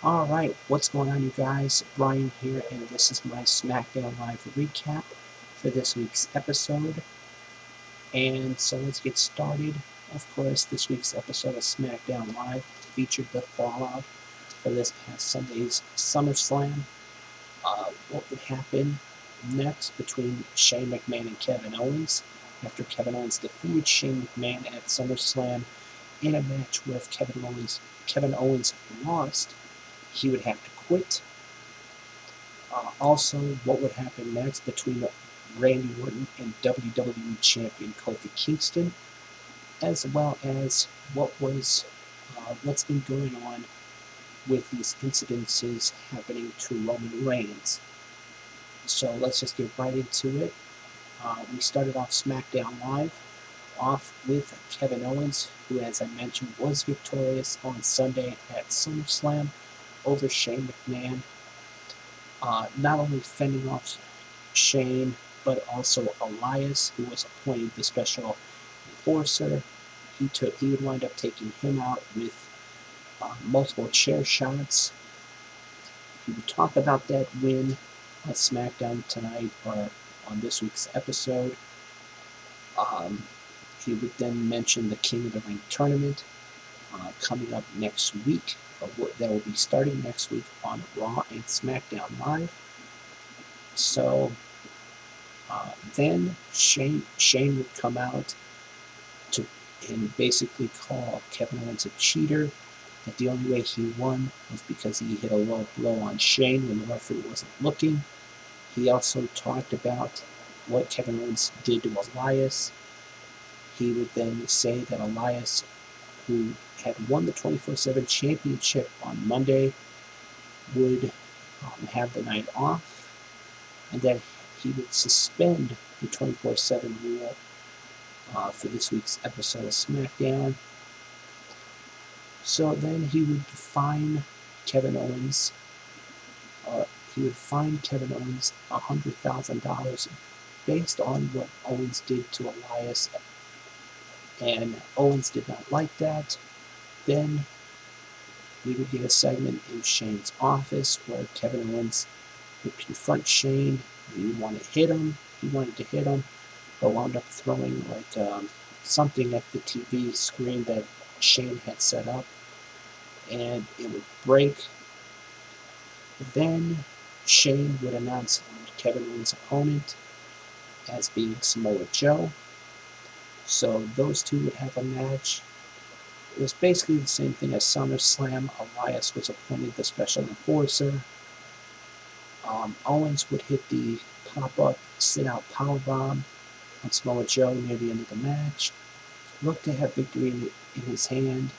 Alright, what's going on, you guys? Brian here, and this is my SmackDown Live recap for this week's episode. And so let's get started. Of course, this week's episode of SmackDown Live featured the fallout for this past Sunday's SummerSlam. What would happen next between Shane McMahon and Kevin Owens after Kevin Owens defeated Shane McMahon at SummerSlam in a match where if Kevin Owens lost, he would have to quit. Also, what would happen next between Randy Orton and WWE Champion Kofi Kingston, as well as what's been going on with these incidences happening to Roman Reigns. So let's just get right into it. We started off SmackDown Live off with Kevin Owens, who, as I mentioned, was victorious on Sunday at SummerSlam over Shane McMahon. Not only fending off Shane, but also Elias, who was appointed the special enforcer. He would wind up taking him out with multiple chair shots. He would talk about that win on SmackDown tonight, or on this week's episode. Um, he would then mention the King of the Ring tournament coming up next week, that will be starting next week on Raw and SmackDown Live. So then Shane would come out and basically call Kevin Owens a cheater. That the only way he won was because he hit a low blow on Shane when the referee wasn't looking. He also talked about what Kevin Owens did to Elias. He would then say that Elias, who had won the 24/7 championship on Monday, would have the night off, and that he would suspend the 24/7 rule for this week's episode of SmackDown. So then he would fine Kevin Owens, $100,000 based on what Owens did to Elias, and Owens did not like that. Then we would get a segment in Shane's office where Kevin Owens would confront Shane. He wanted to hit him, but wound up throwing something at the TV screen that Shane had set up, and it would break. Then Shane would announce Kevin Owens' opponent as being Samoa Joe. So those two would have a match. It was basically the same thing as SummerSlam. Elias was appointed the special enforcer. Owens would hit the pop-up sit-out powerbomb on Samoa Joe near the end of the match. Looked to have victory in his hand,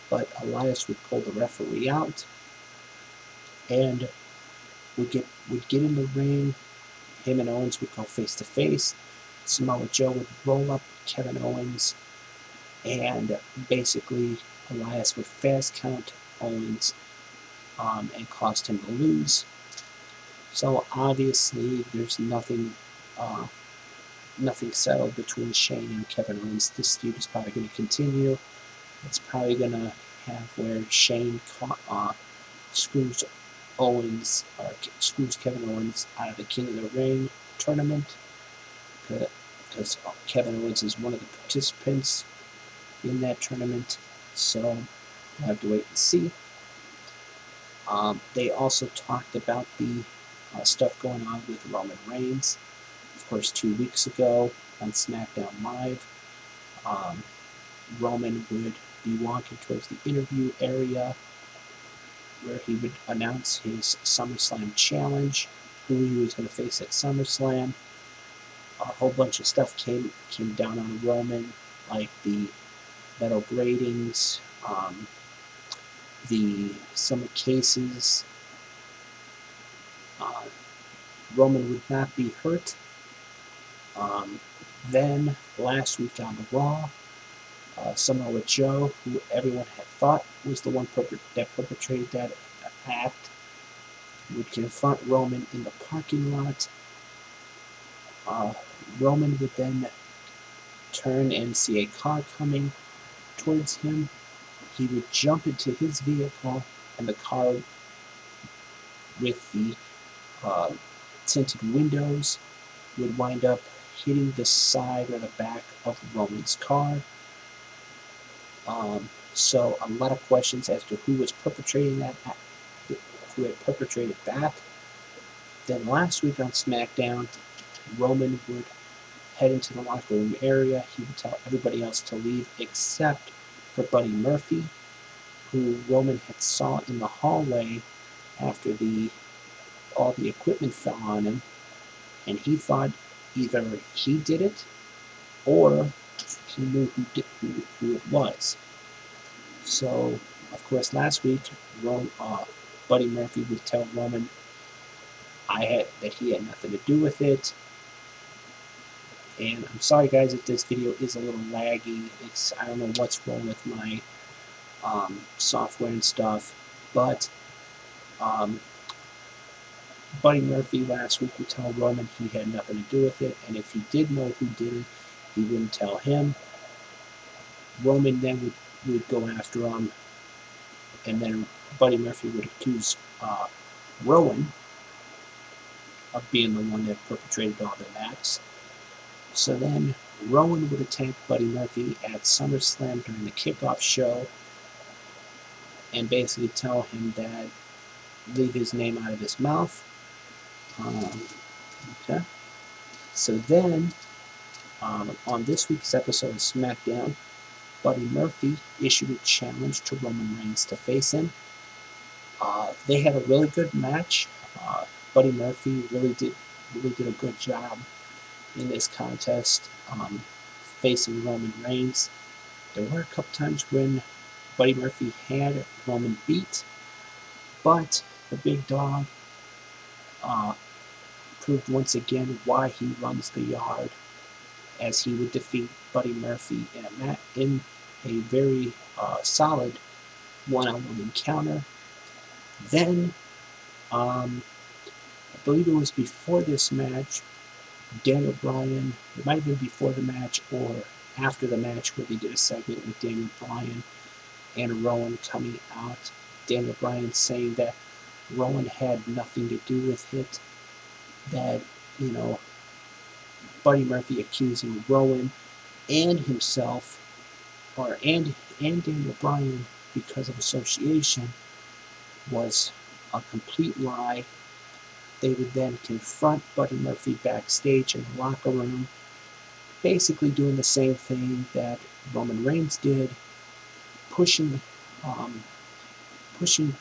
but Elias would pull the referee out and would get in the ring. Him and Owens would go face to face. Samoa Joe would roll up Kevin Owens, and basically Elias would fast count Owens and caused him to lose. So obviously there's nothing settled between Shane and Kevin Owens. This feud is probably going to continue. It's probably going to have where Shane screws Kevin Owens out of the King of the Ring tournament, because Kevin Owens is one of the participants in that tournament. So we'll have to wait and see. They also talked about the stuff going on with Roman Reigns. Of course, 2 weeks ago on SmackDown Live, Roman would be walking towards the interview area where he would announce his SummerSlam challenge, who he was going to face at SummerSlam. A whole bunch of stuff came down on Roman, like the metal gratings, some cases. Roman would not be hurt. Then last week on Raw, Samoa Joe, who everyone had thought was the one that perpetrated that act, would confront Roman in the parking lot. Roman would then turn and see a car coming towards him. he would jump into his vehicle, and the car with the tinted windows would wind up hitting the side or the back of Roman's car. So a lot of questions as to who was perpetrating that, who had perpetrated that. Then last week on SmackDown, Roman would head into the locker room area. He would tell everybody else to leave except for Buddy Murphy, who Roman had saw in the hallway after all the equipment fell on him, and he thought either he did it or he knew who it was. So, of course, last week, Buddy Murphy would tell Roman that he had nothing to do with it. And I'm sorry, guys, if this video is a little laggy. I don't know what's wrong with my software and stuff, but Buddy Murphy last week would tell Roman he had nothing to do with it, and if he did know who did it, he wouldn't tell him. Roman then would go after him, and then Buddy Murphy would accuse Rowan of being the one that perpetrated all the acts. So then Rowan would attack Buddy Murphy at SummerSlam during the kickoff show and basically tell him that leave his name out of his mouth. Okay. So then, on this week's episode of SmackDown, Buddy Murphy issued a challenge to Roman Reigns to face him. They had a really good match. Buddy Murphy really did a good job in this contest, facing Roman Reigns. There were a couple times when Buddy Murphy had Roman beat, but the big dog proved once again why he runs the yard, as he would defeat Buddy Murphy in a very solid one-on-one encounter. Then, I believe it was before this match, Daniel Bryan, it might have been before the match or after the match, where they did a segment with Daniel Bryan and Rowan coming out. Daniel Bryan saying that Rowan had nothing to do with it, that, Buddy Murphy accusing Rowan and himself, and Daniel Bryan, because of association, was a complete lie. They would then confront Buddy Murphy backstage in the locker room, basically doing the same thing that Roman Reigns did, pushing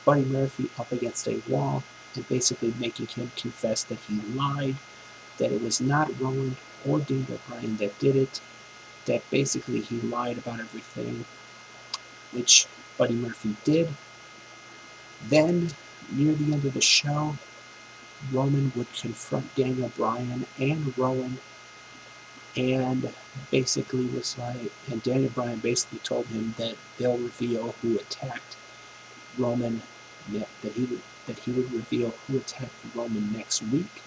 Buddy Murphy up against a wall and basically making him confess that he lied, that it was not Rowan or Daniel Bryan that did it, that basically he lied about everything, which Buddy Murphy did. Then, near the end of the show, Roman would confront Daniel Bryan and Rowan, and basically was like, and Daniel Bryan basically told him that they'll reveal who attacked Roman, that he would reveal who attacked Roman next week.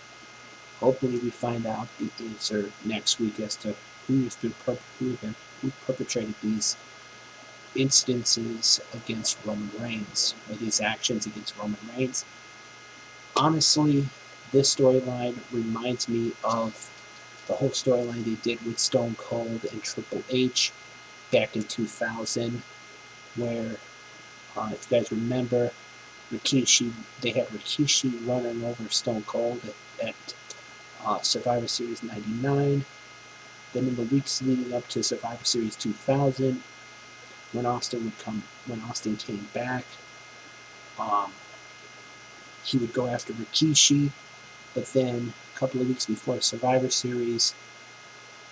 Hopefully, we find out the answer next week as to who perpetrated these instances against Roman Reigns, or these actions against Roman Reigns. Honestly, this storyline reminds me of the whole storyline they did with Stone Cold and Triple H back in 2000, where, if you guys remember, they had Rikishi running over Stone Cold at Survivor Series 99. Then in the weeks leading up to Survivor Series 2000, when Austin came back, he would go after Rikishi. But then a couple of weeks before Survivor Series,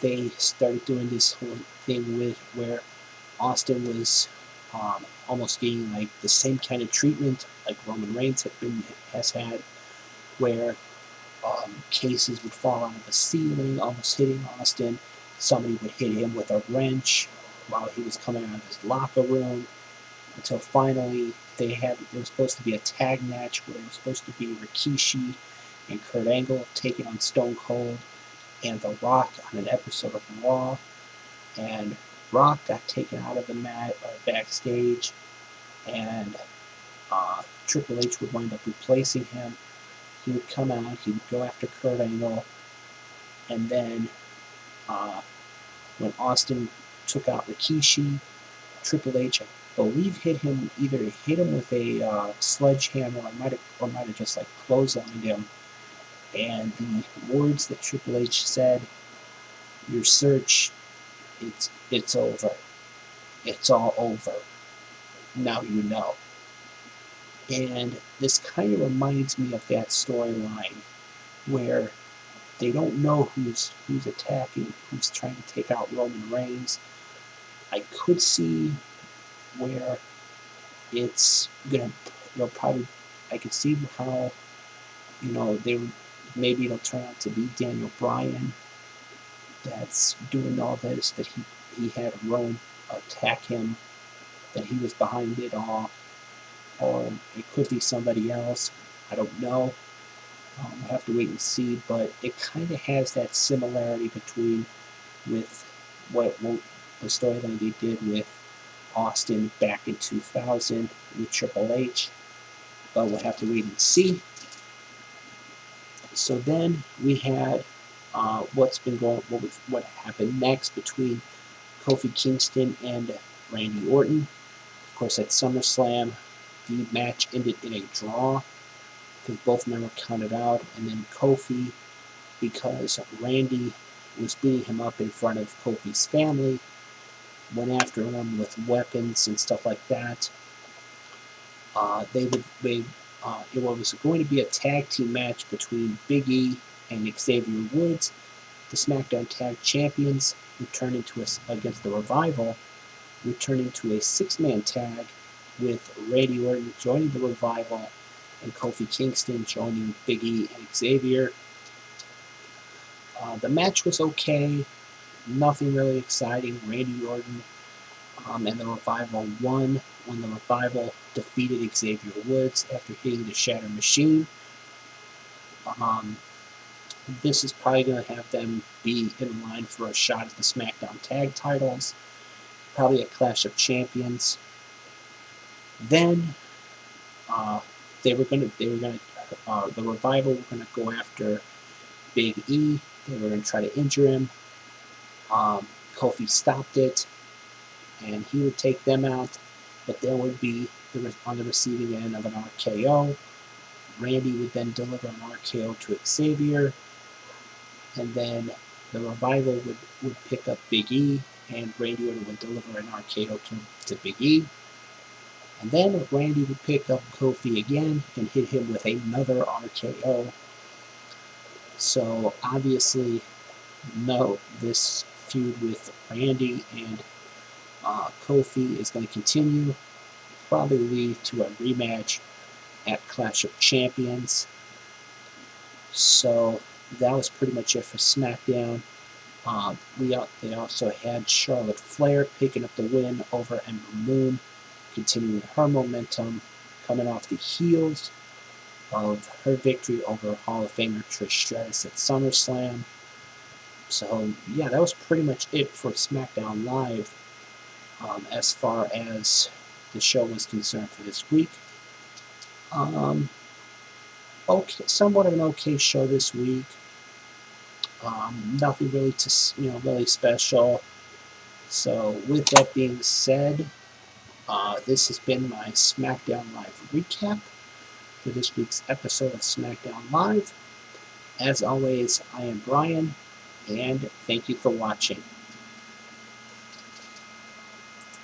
they started doing this whole thing where Austin was almost getting like the same kind of treatment like Roman Reigns has had, where cases would fall out of the ceiling, almost hitting Austin. Somebody would hit him with a wrench while he was coming out of his locker room, until finally it was supposed to be a tag match where it was supposed to be Rikishi and Kurt Angle taking on Stone Cold and The Rock on an episode of Raw, and Rock got taken out of the mat backstage, and Triple H would wind up replacing him. He would come out, he would go after Kurt Angle, and then when Austin took out Rikishi, Triple H, I believe, hit him with a sledgehammer, or might have just like clotheslined him. And the words that Triple H said, "Your search, it's over. It's all over. Now you know." And this kind of reminds me of that storyline where they don't know who's attacking, who's trying to take out Roman Reigns. I could see where it's gonna, probably, I could see how, maybe it'll turn out to be Daniel Bryan that's doing all this, that he had Roman attack him, that he was behind it all, or it could be somebody else. I don't know. We'll have to wait and see, but it kind of has that similarity with what the storyline they did with Austin back in 2000 with Triple H, but we'll have to wait and see. So then we had what happened next between Kofi Kingston and Randy Orton. Of course, at SummerSlam, the match ended in a draw because both men were counted out, and then Kofi, because Randy was beating him up in front of Kofi's family, went after him with weapons and stuff like that. It was going to be a tag team match between Big E and Xavier Woods, the SmackDown Tag Champions, against the Revival, returning to a six-man tag with Randy Orton joining the Revival and Kofi Kingston joining Big E and Xavier. The match was okay, nothing really exciting. Randy Orton and the Revival won when the Revival defeated Xavier Woods after hitting the Shatter Machine. This is probably going to have them be in line for a shot at the SmackDown Tag Titles, probably a Clash of Champions. Then the Revival were going to go after Big E. They were going to try to injure him. Kofi stopped it, and he would take them out, but there would be on the receiving end of an RKO. Randy would then deliver an RKO to Xavier, and then the Revival would pick up Big E, and Randy Orton would deliver an RKO to Big E. And then Randy would pick up Kofi again and hit him with another RKO. So obviously, no, this feud with Randy and Kofi is going to continue, probably lead to a rematch at Clash of Champions. So that was pretty much it for SmackDown. They also had Charlotte Flair picking up the win over Ember Moon, continuing her momentum, coming off the heels of her victory over Hall of Famer Trish Stratus at SummerSlam. So yeah, that was pretty much it for SmackDown Live as far as the show was concerned for this week. Okay, somewhat of an okay show this week. Nothing really really special. So with that being said, this has been my SmackDown Live recap for this week's episode of SmackDown Live. As always, I am Brian, and thank you for watching.